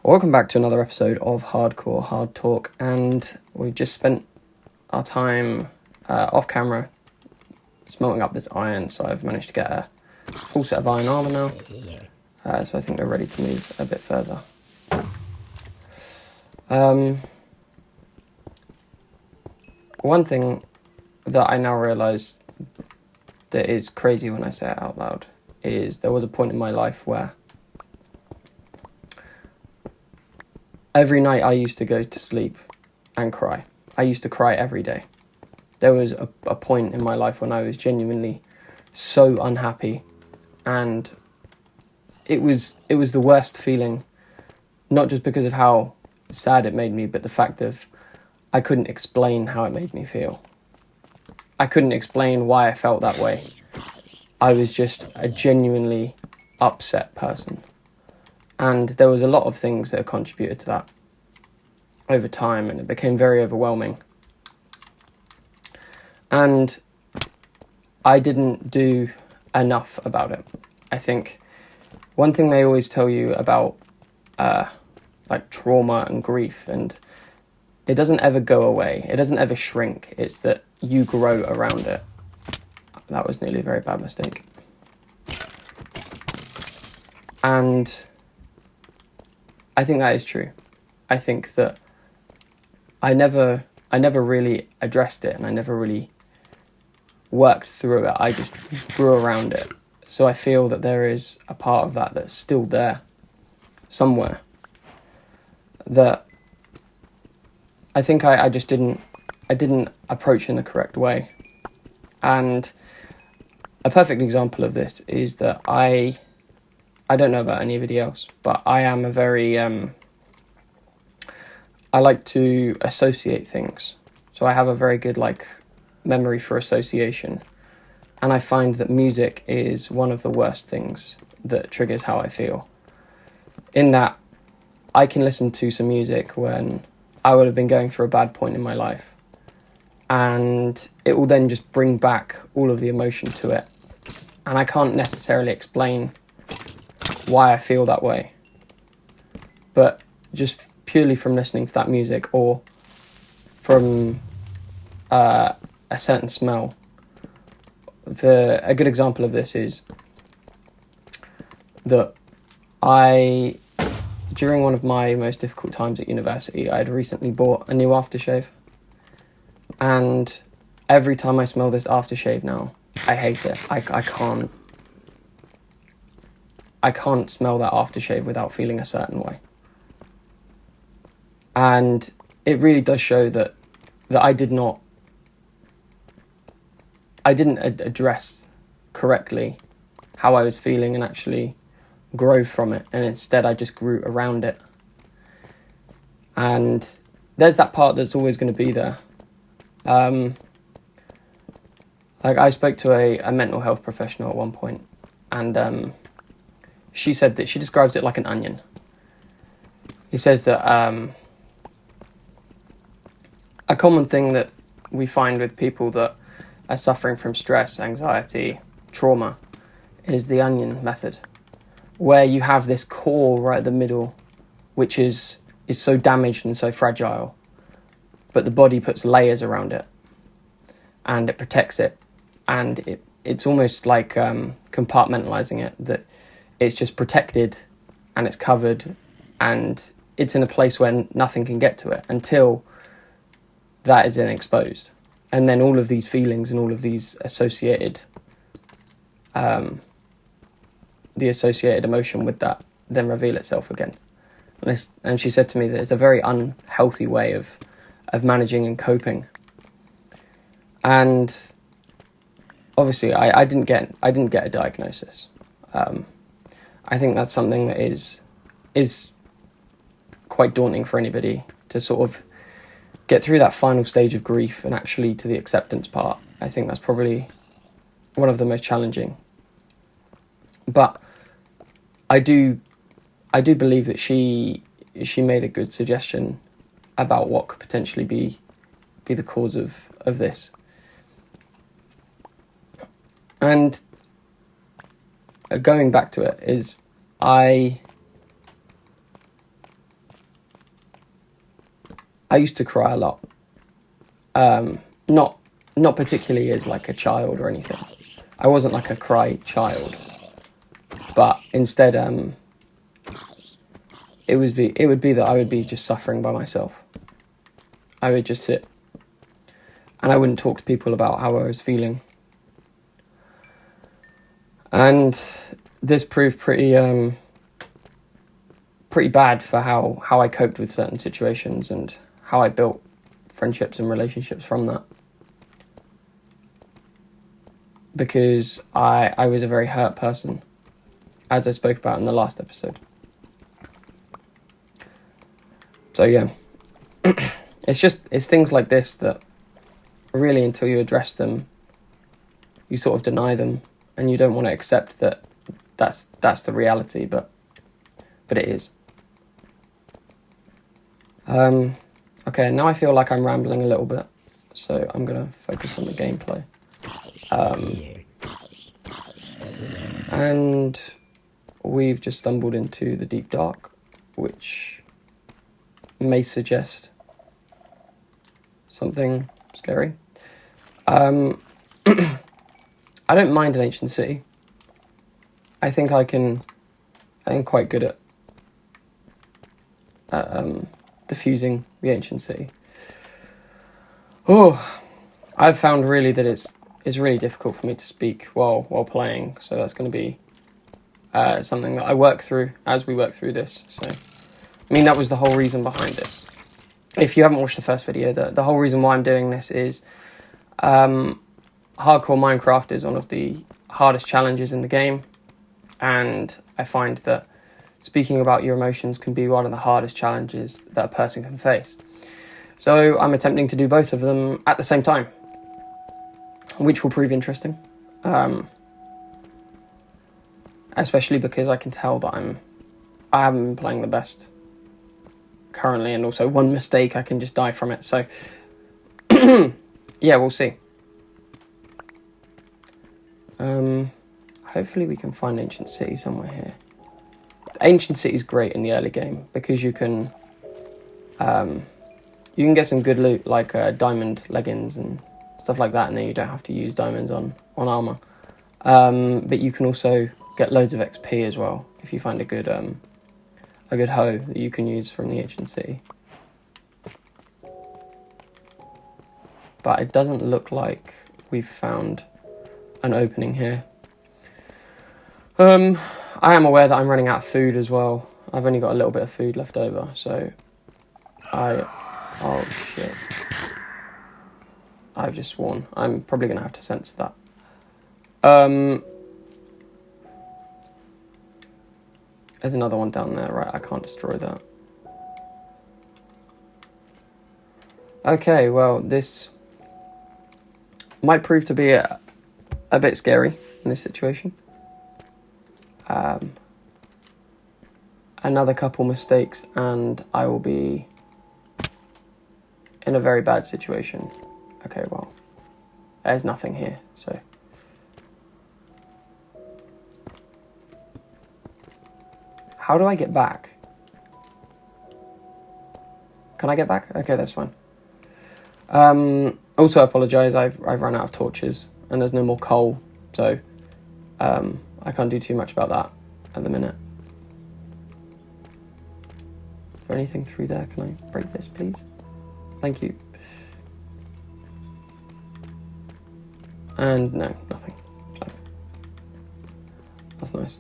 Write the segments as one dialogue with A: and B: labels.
A: Welcome back to another episode of HardTalk, and we've just spent our time off camera smelting up this iron, so I've managed to get a full set of iron armour now, so I think we're ready to move a bit further. One thing that I now realise that is crazy when I say it out loud is there was a point in my life where every night I used to go to sleep and cry. I used to cry every day. There was a point in my life when I was genuinely so unhappy, and it was the worst feeling, not just because of how sad it made me, but the fact of I couldn't explain how it made me feel. I couldn't explain why I felt that way. I was just a genuinely upset person. And there was a lot of things that contributed to that over time, and it became very overwhelming. And I didn't do enough about it. I think one thing they always tell you about like trauma and grief, and it doesn't ever go away. It doesn't ever shrink. It's that you grow around it. That was nearly a very bad mistake. And I think that is true. I think that I never really addressed it, and I never really worked through it. I just grew around it. So I feel that there is a part of that that's still there somewhere that I think I just didn't approach in the correct way. And a perfect example of this is that I don't know about anybody else, but I am a very, I like to associate things. So I have a very good, memory for association. And I find that music is one of the worst things that triggers how I feel. In that, I can listen to some music when I would have been going through a bad point in my life, and it will then just bring back all of the emotion to it. And I can't necessarily explain why I feel that way, but just purely from listening to that music or from a certain smell. A good example of this is that during one of my most difficult times at university, I had recently bought a new aftershave, and every time I smell this aftershave now, I hate it. I can't smell that aftershave without feeling a certain way. And it really does show that I didn't address correctly how I was feeling and actually grow from it, and instead I just grew around it. And there's that part that's always going to be there. I spoke to a mental health professional at one point, and she said that she describes it like an onion. He says that a common thing that we find with people that are suffering from stress, anxiety, trauma is the onion method, where you have this core right at the middle, which is so damaged and so fragile, but the body puts layers around it and it protects it, and it's almost like compartmentalizing it, that it's just protected and it's covered and it's in a place where nothing can get to it until that is then exposed. And then all of these feelings and all of these associated the associated emotion with that then reveal itself again. And she said to me that it's a very unhealthy way of managing and coping. And obviously I didn't get a diagnosis. I think that's something that is quite daunting for anybody to sort of get through that final stage of grief and actually to the acceptance part. I think that's probably one of the most challenging. But I do believe that she made a good suggestion about what could potentially be the cause of this. And going back to it is I I used to cry a lot. Not particularly as like a child or anything. I wasn't like a cry child, but instead, it would be that I would be just suffering by myself. I would just sit, and I wouldn't talk to people about how I was feeling. And this proved pretty bad for how I coped with certain situations and how I built friendships and relationships from that. Because I was a very hurt person, as I spoke about in the last episode. So yeah, it's things like this that really, until you address them, you sort of deny them, and you don't want to accept that that's the reality, but it is. Okay, now I feel like I'm rambling a little bit, so I'm gonna focus on the gameplay. And we've just stumbled into the deep dark, which may suggest something scary. I don't mind an ancient city. I think I'm quite good at diffusing the ancient city. Oh, I've found really that it's really difficult for me to speak while playing, so that's going to be something that I work through as we work through this. So, I mean, that was the whole reason behind this. If you haven't watched the first video, the whole reason why I'm doing this is hardcore Minecraft is one of the hardest challenges in the game, and I find that speaking about your emotions can be one of the hardest challenges that a person can face. So I'm attempting to do both of them at the same time, which will prove interesting, especially because I can tell that I haven't been playing the best currently, and also one mistake I can just die from it. So yeah, we'll see. Hopefully we can find Ancient City somewhere here. Ancient City is great in the early game because you can get some good loot, like diamond leggings and stuff like that, and then you don't have to use diamonds on armor. But you can also get loads of XP as well if you find a good hoe that you can use from the Ancient City. But it doesn't look like we've found an opening here. I am aware that I'm running out of food as well. I've only got a little bit of food left over, so oh shit. I've just sworn. I'm probably going to have to censor that. There's another one down there, right? I can't destroy that. Okay, well, this might prove to be a bit scary in this situation. Another couple mistakes and I will be in a very bad situation. Okay, well, there's nothing here, so. How do I get back? Can I get back? Okay, that's fine. Also, I apologise, I've run out of torches and there's no more coal, so I can't do too much about that at the minute. Is there anything through there? Can I break this, please? Thank you. And no, nothing. So, that's nice.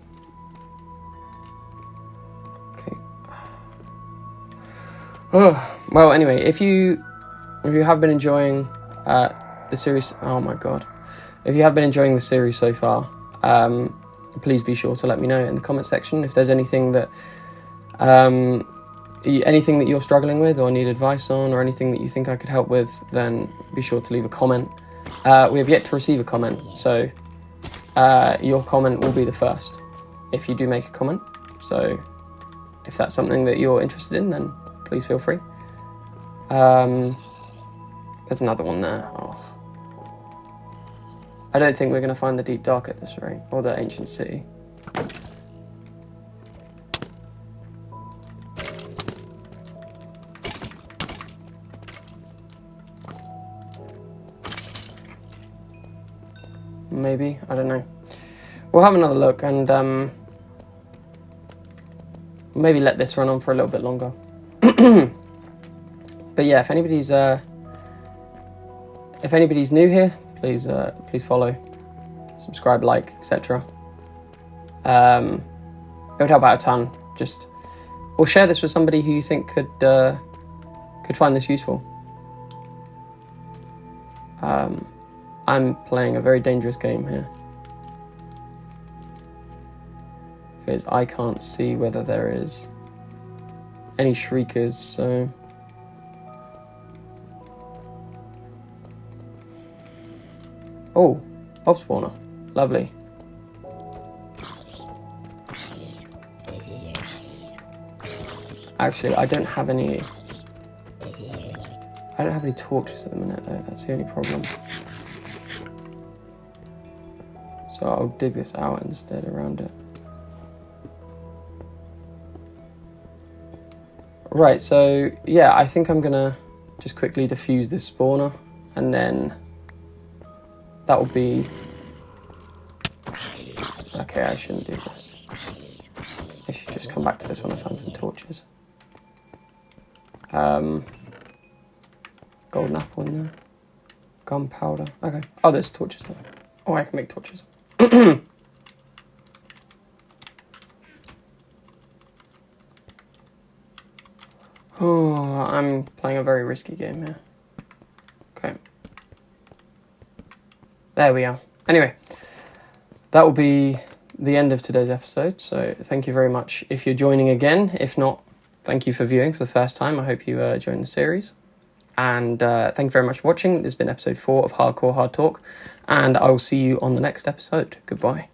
A: Okay. Oh, well, anyway, if you have been enjoying the series, oh my god, if you have been enjoying the series so far, please be sure to let me know in the comment section if there's anything that you're struggling with or need advice on, or anything that you think I could help with. Then be sure to leave a comment. We have yet to receive a comment, so your comment will be the first if you do make a comment. So if that's something that you're interested in, then please feel free. There's another one there. Oh. I don't think we're going to find the deep dark at this rate, or the ancient city. maybe, I don't know. We'll have another look and maybe let this run on for a little bit longer. But yeah, if anybody's new here, please follow, subscribe, like, etc. It would help out a ton. Or share this with somebody who you think could find this useful. I'm playing a very dangerous game here because I can't see whether there is any shriekers, so oh, Bob spawner, lovely. Actually, I don't have any torches at the minute though, that's the only problem. So I'll dig this out instead around it. Right, so yeah, I think I'm gonna just quickly defuse this spawner and then that will be... Okay, I shouldn't do this. I should just come back to this when I find some torches. Golden apple in there. Gunpowder. Okay. Oh, there's torches there. Oh, I can make torches. Oh, I'm playing a very risky game here. Okay. There we are. Anyway, that will be the end of today's episode. So thank you very much if you're joining again. If not, thank you for viewing for the first time. I hope you joined the series. And thank you very much for watching. This has been episode 4 of HardTalk, and I will see you on the next episode. Goodbye.